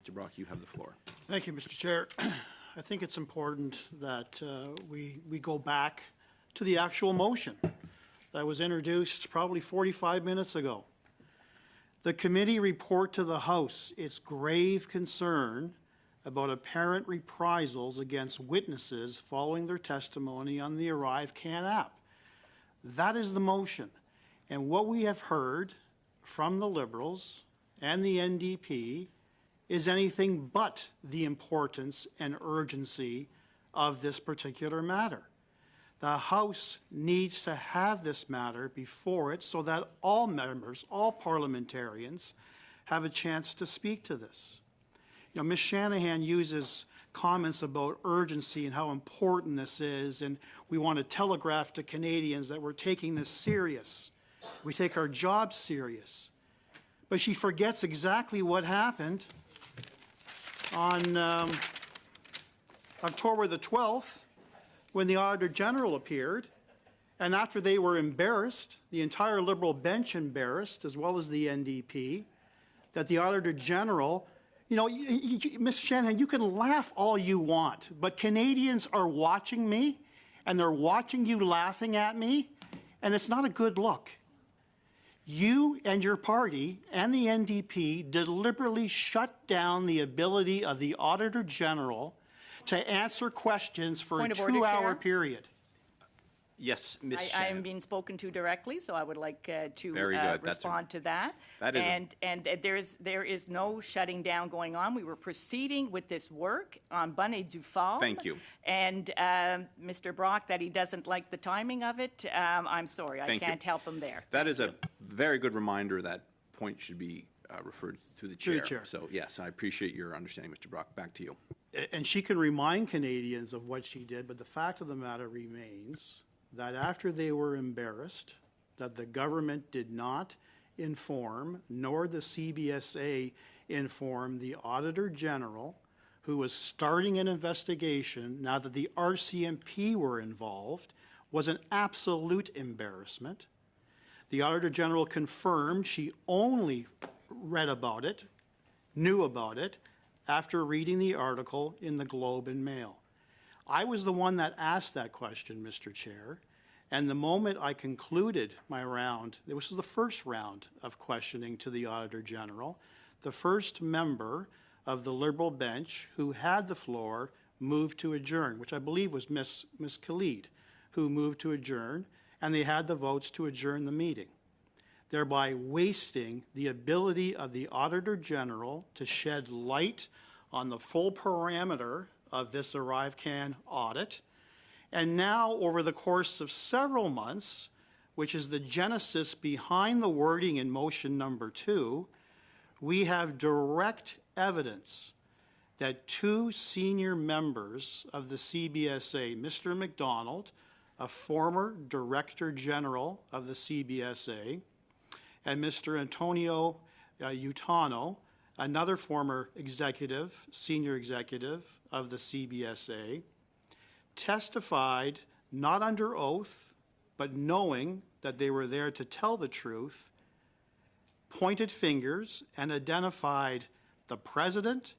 Mr. Brock, you have the floor. Thank you, Mr. Chair. I think it's important that we go back to the actual motion that was introduced probably 45 minutes ago. The committee report to the House its grave concern about apparent reprisals against witnesses following their testimony on the ArriveCAN app. That is the motion. And what we have heard from the Liberals and the NDP is anything but the importance and urgency of this particular matter. The House needs to have this matter before it so that all members, all parliamentarians, have a chance to speak to this. You know, Ms. Shanahan uses comments about urgency and how important this is, and we want to telegraph to Canadians that we're taking this serious. We take our job serious. But she forgets exactly what happened on October the 12th when the Auditor General appeared, and after they were embarrassed, the entire Liberal bench embarrassed, as well as the NDP, that the Auditor General, you know, Mr. Shanahan, you can laugh all you want, but Canadians are watching me, and they're watching you laughing at me, and it's not a good look. You and your party and the NDP deliberately shut down the ability of the Auditor General to answer questions for a 2-hour period. Yes, Ms. Shanahan. I am being spoken to directly, so I would like to respond to that. That is there is no shutting down going on. We were proceeding with this work on bonne et due forme. Thank you. And Mr. Brock, that he doesn't like the timing of it, I'm sorry. I can't help him there. That is a very good reminder that point should be referred to the chair. Chair. So, yes, I appreciate your understanding, Mr. Brock. Back to you. And she can remind Canadians of what she did, but the fact of the matter remains that after they were embarrassed, that the government did not inform, nor the CBSA inform the Auditor General, who was starting an investigation now that the RCMP were involved, was an absolute embarrassment. The Auditor General confirmed she only read about it, knew about it, after reading the article in the Globe and Mail. I was the one that asked that question, Mr. Chair, and the moment I concluded my round, this was the first round of questioning to the Auditor General, the first member of the Liberal bench who had the floor moved to adjourn, which I believe was Ms. Khalid, who moved to adjourn, and they had the votes to adjourn the meeting, thereby wasting the ability of the Auditor General to shed light on the full parameter of this ArriveCAN audit. And now, over the course of several months, which is the genesis behind the wording in motion number 2, we have direct evidence that 2 senior members of the CBSA, Mr. McDonald, a former Director General of the CBSA, and Mr. Antonio Utano, another former executive, senior executive of the CBSA, testified not under oath, but knowing that they were there to tell the truth, pointed fingers and identified the president,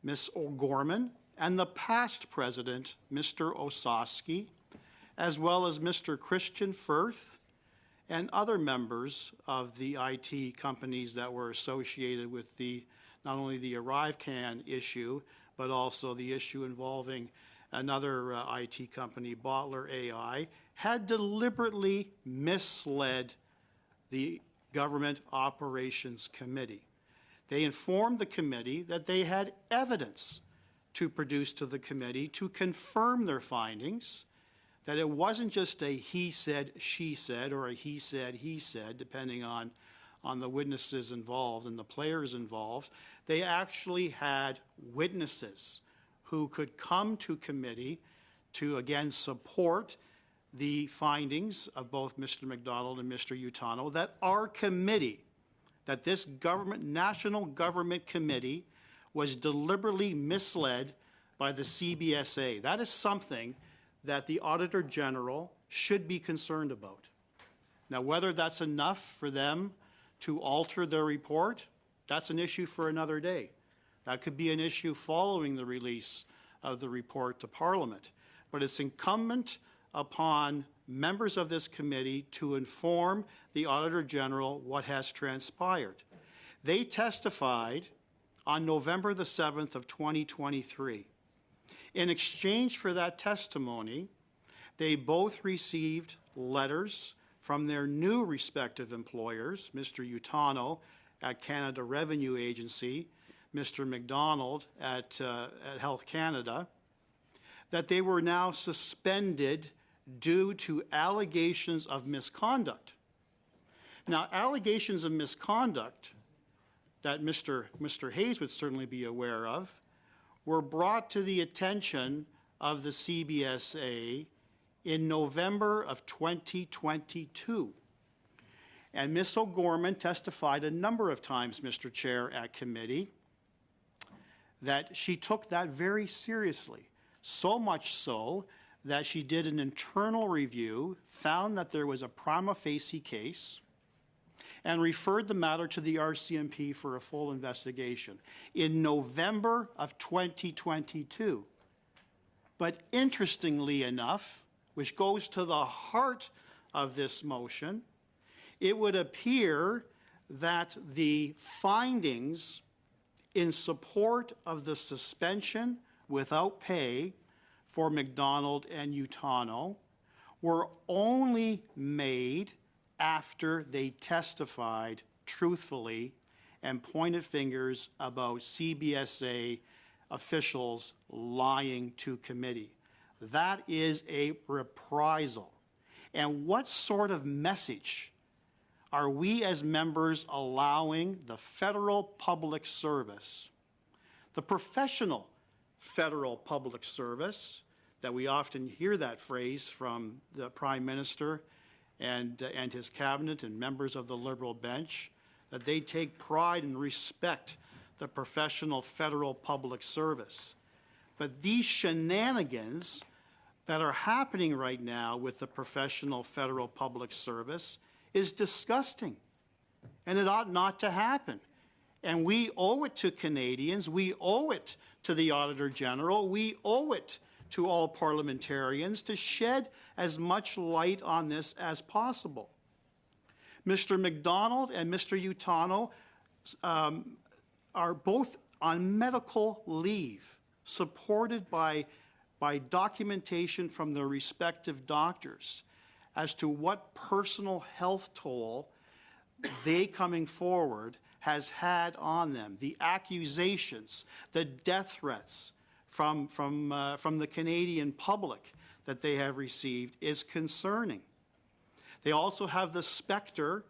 Ms. O'Gorman, and the past president, Mr. Osowski, as well as Mr. Christian Firth and other members of the IT companies that were associated with not only the ArriveCAN issue, but also the issue involving another IT company, Bottler AI, had deliberately misled the Government Operations Committee. They informed the committee that they had evidence to produce to the committee to confirm their findings, that it wasn't just a he said, she said, or a he said, depending on the witnesses involved and the players involved. They actually had witnesses who could come to committee to, again, support the findings of both Mr. McDonald and Mr. Utano, that our committee, that this government, national government committee, was deliberately misled by the CBSA. That is something that the Auditor General should be concerned about. Now, whether that's enough for them to alter their report, that's an issue for another day. That could be an issue following the release of the report to Parliament. But it's incumbent upon members of this committee to inform the Auditor General what has transpired. They testified on November the 7th of 2023. In exchange for that testimony, they both received letters from their new respective employers, Mr. Utano at Canada Revenue Agency, Mr. McDonald at Health Canada, that they were now suspended due to allegations of misconduct. Now, allegations of misconduct that Mr. Hayes would certainly be aware of were brought to the attention of the CBSA in November of 2022. And Ms. O'Gorman testified a number of times, Mr. Chair, at committee, that she took that very seriously, so much so that she did an internal review, found that there was a prima facie case, and referred the matter to the RCMP for a full investigation in November of 2022. But interestingly enough, which goes to the heart of this motion, it would appear that the findings in support of the suspension without pay for McDonald and Utano were only made after they testified truthfully and pointed fingers about CBSA officials lying to committee. That is a reprisal. And what sort of message are we as members allowing the federal public service, the professional federal public service, that we often hear that phrase from the Prime Minister and his cabinet and members of the Liberal bench, that they take pride and respect the professional federal public service. But these shenanigans that are happening right now with the professional federal public service is disgusting, and it ought not to happen. And we owe it to Canadians, we owe it to the Auditor General, we owe it to all parliamentarians to shed as much light on this as possible. Mr. McDonald and Mr. Utano are both on medical leave, supported by documentation from their respective doctors as to what personal health toll they coming forward has had on them. The accusations, the death threats from the Canadian public that they have received is concerning. They also have the specter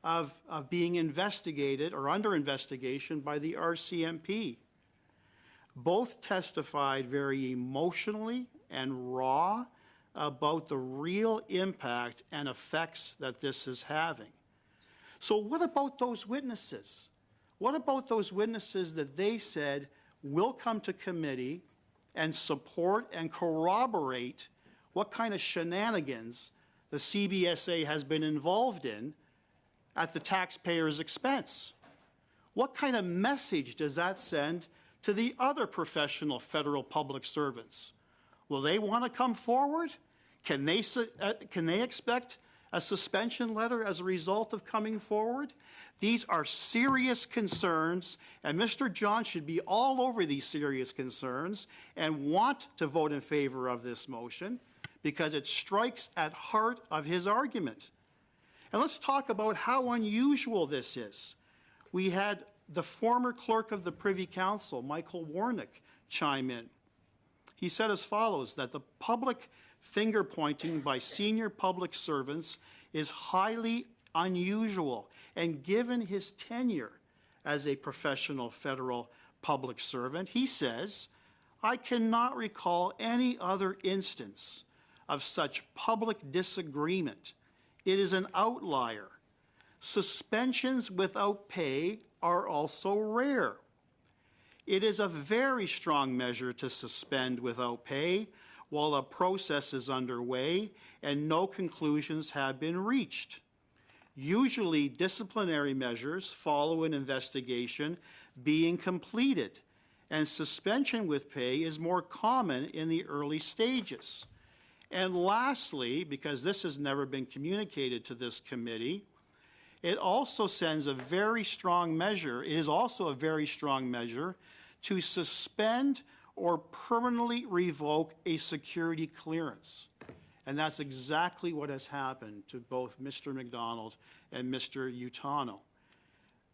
of being investigated or under investigation by the RCMP. Both testified very emotionally and raw about the real impact and effects that this is having. So what about those witnesses? What about those witnesses that they said will come to committee and support and corroborate what kind of shenanigans the CBSA has been involved in at the taxpayers' expense? What kind of message does that send to the other professional federal public servants? Will they want to come forward? Can they expect a suspension letter as a result of coming forward? These are serious concerns, and Mr. John should be all over these serious concerns and want to vote in favor of this motion because it strikes at heart of his argument. And let's talk about how unusual this is. We had the former clerk of the Privy Council, Michael Warnick, chime in. He said as follows, that the public finger-pointing by senior public servants is highly unusual, and given his tenure as a professional federal public servant, he says, I cannot recall any other instance of such public disagreement. It is an outlier. Suspensions without pay are also rare. It is a very strong measure to suspend without pay while a process is underway and no conclusions have been reached. Usually, disciplinary measures follow an investigation being completed, and suspension with pay is more common in the early stages. And lastly, because this has never been communicated to this committee, it also sends a very strong measure, it is also a very strong measure to suspend or permanently revoke a security clearance. And that's exactly what has happened to both Mr. McDonald and Mr. Utano.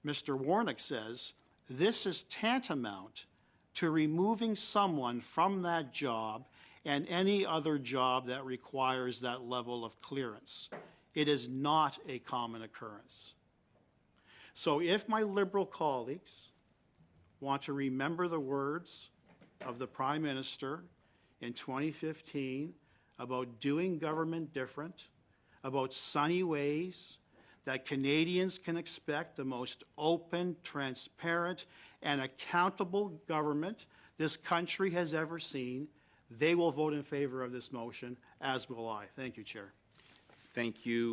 Mr. Warnock says, this is tantamount to removing someone from that job and any other job that requires that level of clearance. It is not a common occurrence. So if my Liberal colleagues want to remember the words of the Prime Minister in 2015 about doing government different, about sunny ways, that Canadians can expect the most open, transparent, and accountable government this country has ever seen, they will vote in favor of this motion, as will I. Thank you, Chair. Thank you.